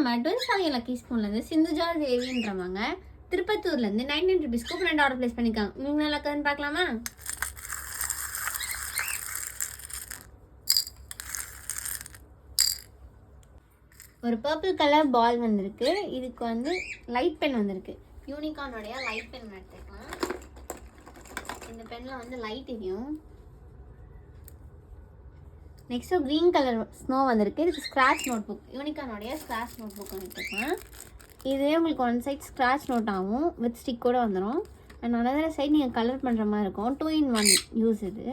நம்ம ட்வின்ஸ் வாங்கிய லக்கி ஸ்பூன்லேருந்து சிந்துஜா தேவின்றவங்க திருப்பத்தூர்லேருந்து 900 rupees கூப்பன் ஆர்டர் ப்ளேஸ் பண்ணியிருக்காங்க. இவங்க நல்லா இருக்குதுன்னு பார்க்கலாமா? ஒரு பர்பிள் கலர் பால் வந்திருக்கு. இதுக்கு வந்து லைட் பென் வந்திருக்கு. யூனிகார்னுடைய லைட் பென் எடுத்துக்கலாம். இந்த பென்னில் வந்து லைட் எரியும். நெக்ஸ்ட்டு க்ரீன் கலர் ஸ்னோ வந்திருக்கு. இதுக்கு ஸ்க்ராட்ச் நோட் புக், யூனிகார்னுடைய ஸ்க்ராட்ச் நோட் புக் எடுத்துக்கலாம். இதுவே உங்களுக்கு ஒன் சைட் ஸ்க்ராட்ச் நோட் ஆகும், வித் ஸ்டிக் கூட வந்துடும். அண்ட் அனதர் சைட் நீங்கள் கலர் பண்ணுற மாதிரி இருக்கும். 2-in-1 யூஸ் இது.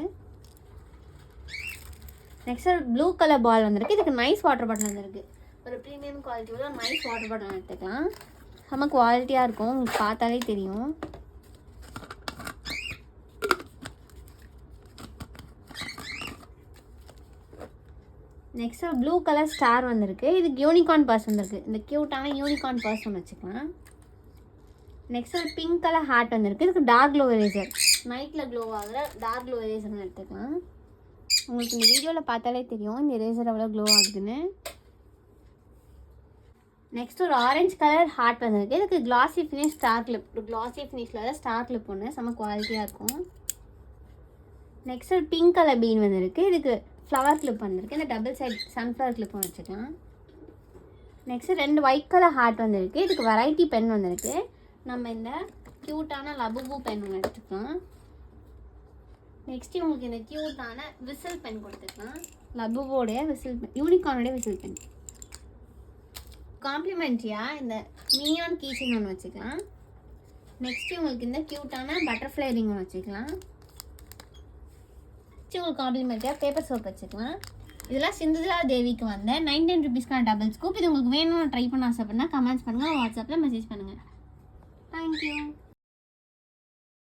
நெக்ஸ்ட் ஒரு ப்ளூ கலர் பால் வந்திருக்கு. இதுக்கு நைஸ் வாட்டர் பாட்டில் வந்திருக்கு. ஒரு ப்ரீமியம் குவாலிட்டியோட நைஸ் வாட்டர் பாட்டில் எடுத்துக்கலாம். செம்ம குவாலிட்டியாக இருக்கும், உங்களுக்கு பார்த்தாலே தெரியும். நெக்ஸ்ட் ஒரு ப்ளூ கலர் ஸ்டார் வந்திருக்கு. இதுக்கு யூனிகார்ன் பர்ஸ் வந்திருக்கு. இந்த க்யூட்டான யூனிகார்ன் பர்ஸ் ஒன்று வச்சுக்கலாம். நெக்ஸ்ட் ஒரு பிங்க் கலர் ஹேட் வந்திருக்கு. இதுக்கு டார்க் க்ளோ எரேசர், நைட்டில் க்ளோ ஆகிற டார்க் க்ளோ எரேசர்னு எடுத்துக்கலாம். உங்களுக்கு இந்த வீடியோவில் பார்த்தாலே தெரியும் இந்த எரேசர் எவ்வளோ க்ளோ ஆகுதுன்னு. நெக்ஸ்ட் ஒரு ஆரஞ்சு கலர் ஹார்ட் வந்திருக்கு. இதுக்கு கிளாசி ஃபினிஷ் ஸ்டார் கிளிப், ஒரு கிளாசி ஃபினிஷில் ஸ்டார் கிளிப் ஒன்று செம்ம குவாலிட்டியாக இருக்கும். நெக்ஸ்ட் ஒரு பிங்க் கலர் பீன் வந்திருக்கு. இதுக்கு ஃப்ளவர் கிளிப் வந்திருக்கு. இந்த டபுள் சைட் சன்ஃப்ளவர் கிளிப் வச்சுக்கலாம். நெக்ஸ்ட்டு 2 ஒயிட் கலர் ஹார்ட் வந்திருக்கு. இதுக்கு வெரைட்டி பென் வந்திருக்கு. நம்ம இந்த க்யூட்டான லபுபு பென் ஒன்று எடுத்துக்கலாம். நெக்ஸ்ட்டு உங்களுக்கு இந்த க்யூட்டான விசில் பென் கொடுத்துக்கலாம். லபுவோடைய விசில் பென், யூனிகார்னுடைய விசில் பென். காம்ப்ளிமெண்ட்ரியாக இந்த மினியான் கீச்சன் ஒன்று வச்சுக்கலாம். நெக்ஸ்ட்டு உங்களுக்கு இந்த க்யூட்டான பட்டர்ஃப்ளை ரிங் ஒன்று வச்சுக்கலாம். உங்களுக்கு காம்ப்ளிமெண்ட்டாக பேப்பர் சோப் வச்சுக்கலாம். இதெல்லாம் சிந்துஜா தேவிக்கு வந்த 910 rupeesக்கான டபுள் ஸ்கூப். இது உங்களுக்கு வேணும்னு ட்ரை பண்ண ஆசைப்பட்னா கமெண்ட்ஸ் பண்ணுங்கள், வாட்ஸ்அப்பில் மெசேஜ் பண்ணுங்கள். தேங்க்யூ.